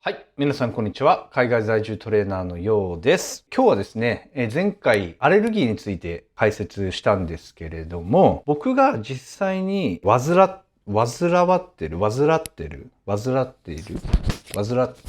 はい。皆さん、こんにちは。海外在住トレーナーのようです。今日はですね、前回アレルギーについて解説したんですけれども、僕が実際に患って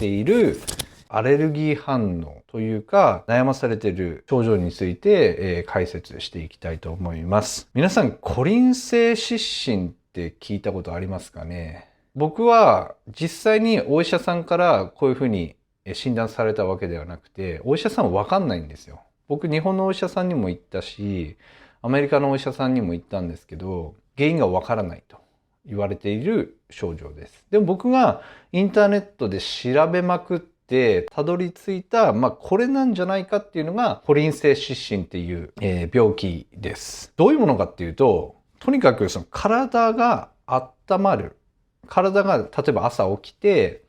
いるアレルギー反応というか、悩まされている症状について、解説していきたいと思います。皆さん、コリン性湿疹って聞いたことありますかね？僕は実際にお医者さんからこういうふうに診断されたわけではなくて、お医者さんはわかんないんですよ。僕、日本のお医者さんにも行ったし、アメリカのお医者さんにも行ったんですけど、原因がわからないと言われている症状です。でも僕がインターネットで調べまくってたどり着いた、これなんじゃないかっていうのがコリン性湿疹っていう、病気です。どういうものかっていうと、とにかくその体が温まる。体が例えば朝起きて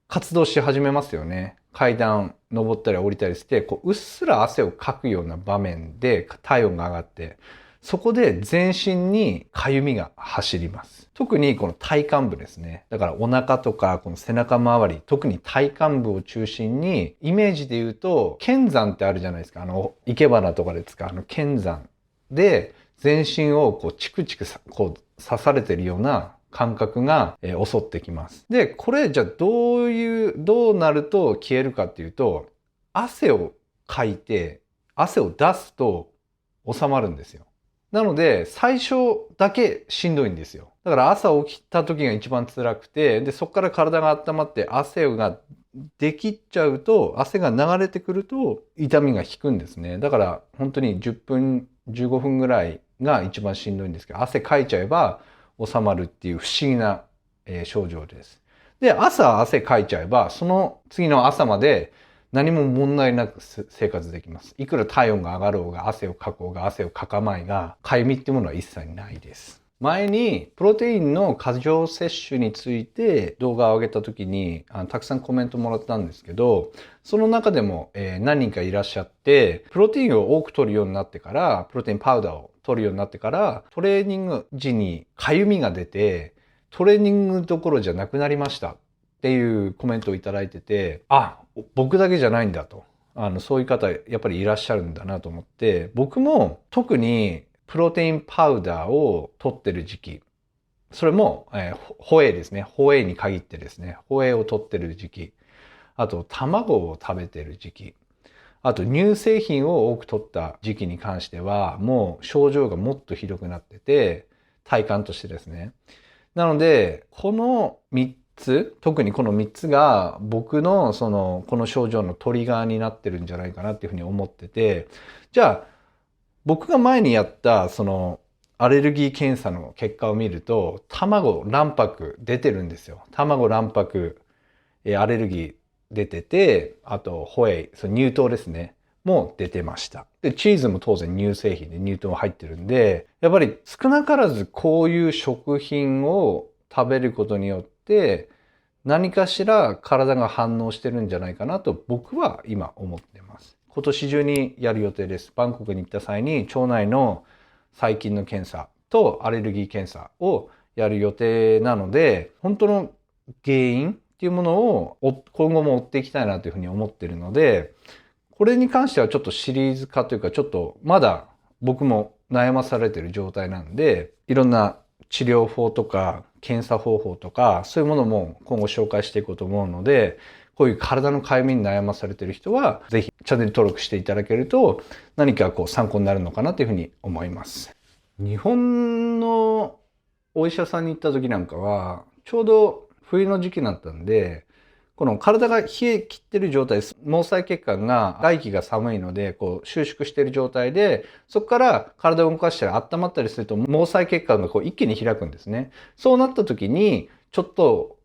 活動し始めますよね。階段登ったり降りたりして、うっすら汗をかくような場面で体温が上がって、そこで全身に痒みが走ります。特にこの体幹部ですね。だからお腹とかこの背中周り、特に体幹部を中心に、イメージで言うと、剣山ってあるじゃないですか。生け花とかで使う剣山で、全身をチクチク刺されてるような感覚が襲ってきます。で、これじゃあどうなると消えるかっていうと、汗をかいて、汗を出すと収まるんですよ。なので、最初だけしんどいんですよ。だから朝起きた時が一番辛くて、で、そこから体が温まって汗ができちゃうと、汗が流れてくると痛みが引くんですね。だから本当に10分、15分ぐらいが一番しんどいんですけど、汗かいちゃえば収まるっていう不思議な症状です。で、朝汗かいちゃえば、その次の朝まで何も問題なく生活できます。いくら体温が上がろうが、汗をかこうが、汗をかかまいが、痒みっていうものは一切ないです。前にプロテインの過剰摂取について動画を上げた時にたくさんコメントもらったんですけど、その中でも何人かいらっしゃって、プロテインを多く取るようになってから、プロテインパウダーを取るようになってから、トレーニング時に痒みが出て、トレーニングどころじゃなくなりましたっていうコメントをいただいてて、僕だけじゃないんだと。そういう方やっぱりいらっしゃるんだなと思って、僕も特にプロテインパウダーを取ってる時期、それも、ホエイですね。ホエイに限ってですね。ホエイを取ってる時期。あと、卵を食べてる時期。あと、乳製品を多く取った時期に関しては、もう症状がもっとひどくなってて、体感としてですね。なので、この3つ、特にこの3つが僕のこの症状のトリガーになってるんじゃないかなっていうふうに思ってて、じゃあ、僕が前にやったアレルギー検査の結果を見ると、卵、卵白出てるんですよ。卵、卵白、アレルギー出てて、あと、ホエイ、乳糖ですね。も出てました。で、チーズも当然乳製品で乳糖入ってるんで、やっぱり少なからずこういう食品を食べることによって、何かしら体が反応してるんじゃないかなと僕は今思ってます。今年中にやる予定です。バンコクに行った際に腸内の細菌の検査とアレルギー検査をやる予定なので、本当の原因っていうものを今後も追っていきたいなというふうに思っているので、これに関してはちょっとシリーズ化というか、ちょっとまだ僕も悩まされている状態なんで、いろんな治療法とか検査方法とか、そういうものも今後紹介していこうと思うので、こういう体の痒みに悩まされている人は、ぜひチャンネル登録していただけると、何か参考になるのかなというふうに思います。日本のお医者さんに行った時なんかは、ちょうど冬の時期だったんで、この体が冷え切ってる状態です。毛細血管が外気が寒いので収縮している状態で、そこから体を動かしたり温まったりすると毛細血管が一気に開くんですね。そうなった時にちょっと、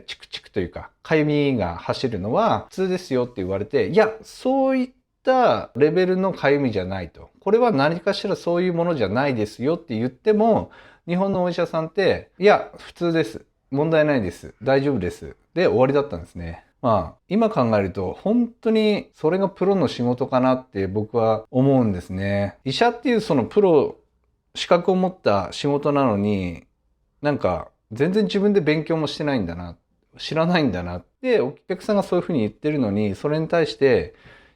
チクチクというか痒みが走るのは普通ですよって言われて、いや、そういったレベルの痒みじゃないと。これは何かしらそういうものじゃないですよって言っても、日本のお医者さんって、いや、普通です。問題ないです。大丈夫です。で終わりだったんですね。今考えると本当にそれがプロの仕事かなって僕は思うんですね。医者っていうプロ、資格を持った仕事なのに、なんか全然自分で勉強もしてないんだな。知らないんだなって、お客さんがそういうふうに言ってるのに、それに対して、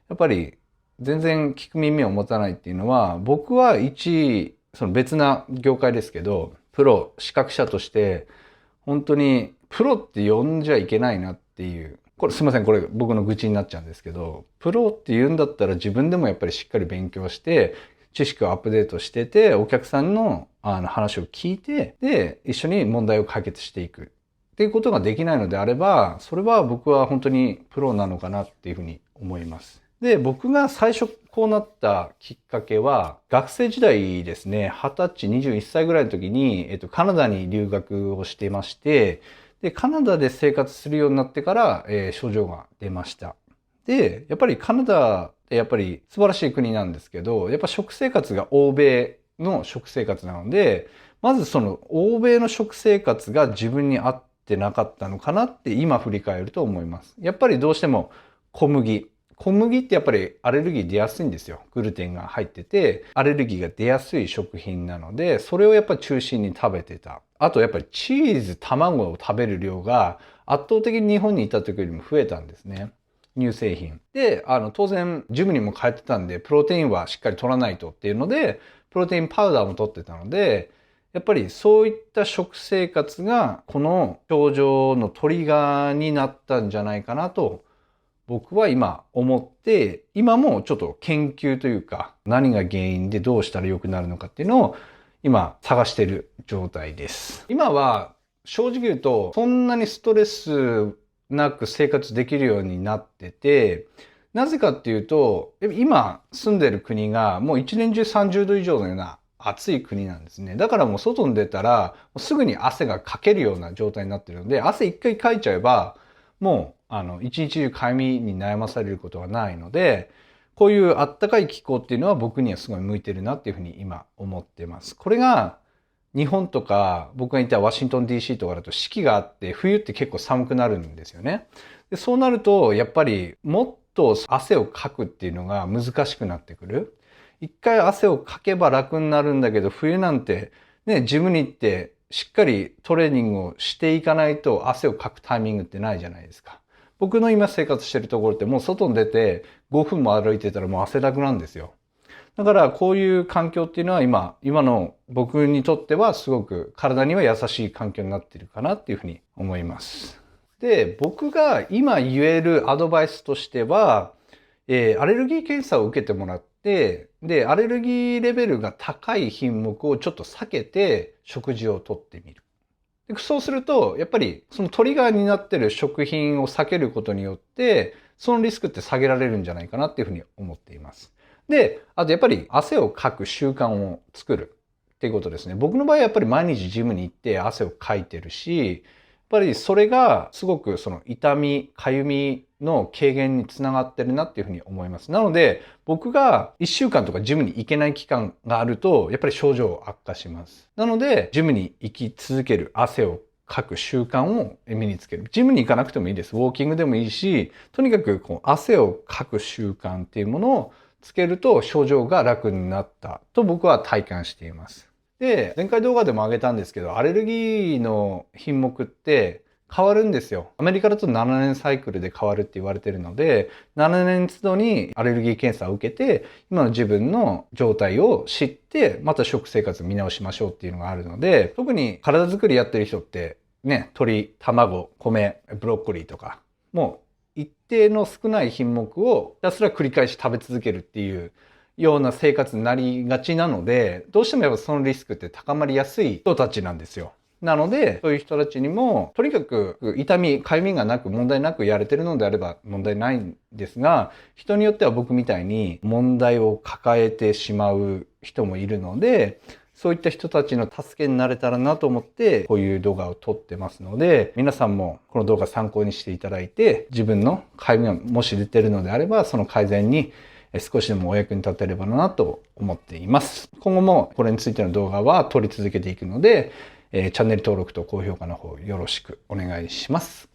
やっぱり全然聞く耳を持たないっていうのは、僕はその別な業界ですけど、プロ、資格者として、本当にプロって呼んじゃいけないなっていう。これすいません、これ僕の愚痴になっちゃうんですけど、プロって言うんだったら自分でもやっぱりしっかり勉強して、知識をアップデートしてて、お客さんの話を聞いて、で、一緒に問題を解決していく。っていうことができないのであれば、それは僕は本当にプロなのかなっていうふうに思います。で、僕が最初こうなったきっかけは、学生時代ですね、20歳、21歳ぐらいの時に、カナダに留学をしてまして、で、カナダで生活するようになってから、症状が出ました。で、やっぱりカナダってやっぱり素晴らしい国なんですけど、やっぱ食生活が欧米の食生活なので、まずその欧米の食生活が自分に合ってなかったのかなって今振り返ると思います。やっぱりどうしても小麦。小麦ってやっぱりアレルギー出やすいんですよ。グルテンが入ってて、アレルギーが出やすい食品なので、それをやっぱり中心に食べてた。あとやっぱりチーズ、卵を食べる量が圧倒的に日本にいた時よりも増えたんですね。乳製品。で、当然、ジムにも通ってたんで、プロテインはしっかり取らないとっていうので、プロテインパウダーも取ってたので、やっぱりそういった食生活が、この症状のトリガーになったんじゃないかなと、僕は今思って、今もちょっと研究というか、何が原因でどうしたら良くなるのかっていうのを、今探している状態です。今は、正直言うと、そんなにストレスなく生活できるようになってて、なぜかっていうと、今住んでる国がもう一年中30度以上のような暑い国なんですね。だからもう外に出たら、すぐに汗がかけるような状態になってるので、汗一回かいちゃえば、もう、一日中かゆみに悩まされることはないので、こういうあったかい気候っていうのは僕にはすごい向いてるなっていうふうに今思ってます。これが日本とか僕がいたワシントン DC とかだと四季があって冬って結構寒くなるんですよね。でそうなるとやっぱりもっと汗をかくっていうのが難しくなってくる。一回汗をかけば楽になるんだけど冬なんてね、ジムに行ってしっかりトレーニングをしていかないと汗をかくタイミングってないじゃないですか。僕の今生活してるところってもう外に出て5分も歩いてたらもう汗だくなんですよ。だからこういう環境っていうのは今の僕にとってはすごく体には優しい環境になっているかなっていうふうに思います。で、僕が今言えるアドバイスとしては、アレルギー検査を受けてもらって、で、アレルギーレベルが高い品目をちょっと避けて食事をとってみる。そうすると、やっぱりそのトリガーになってる食品を避けることによって、そのリスクって下げられるんじゃないかなっていうふうに思っています。で、あとやっぱり汗をかく習慣を作るっていうことですね。僕の場合はやっぱり毎日ジムに行って汗をかいてるし、やっぱりそれがすごくその痛み、かゆみの軽減につながってるなっていうふうに思います。なので、僕が1週間とかジムに行けない期間があると、やっぱり症状悪化します。なので、ジムに行き続ける、汗をかく習慣を身につける。ジムに行かなくてもいいです。ウォーキングでもいいし、とにかくこう汗をかく習慣っていうものをつけると症状が楽になったと僕は体感しています。で、前回動画でも上げたんですけど、アレルギーの品目って変わるんですよ。アメリカだと7年サイクルで変わるって言われてるので、7年都度にアレルギー検査を受けて、今の自分の状態を知って、また食生活見直しましょうっていうのがあるので、特に体作りやってる人って、ね、鶏、卵、米、ブロッコリーとか、もう一定の少ない品目をひたすら繰り返し食べ続けるっていうような生活になりがちなので、どうしてもやっぱそのリスクって高まりやすい人たちなんですよ。なので、そういう人たちにも、とにかく痛み、かゆみがなく問題なくやれてるのであれば問題ないんですが、人によっては僕みたいに問題を抱えてしまう人もいるので、そういった人たちの助けになれたらなと思って、こういう動画を撮ってますので、皆さんもこの動画参考にしていただいて、自分のかゆみがもし出てるのであれば、その改善に少しでもお役に立てればなと思っています。今後もこれについての動画は撮り続けていくので、チャンネル登録と高評価の方よろしくお願いします。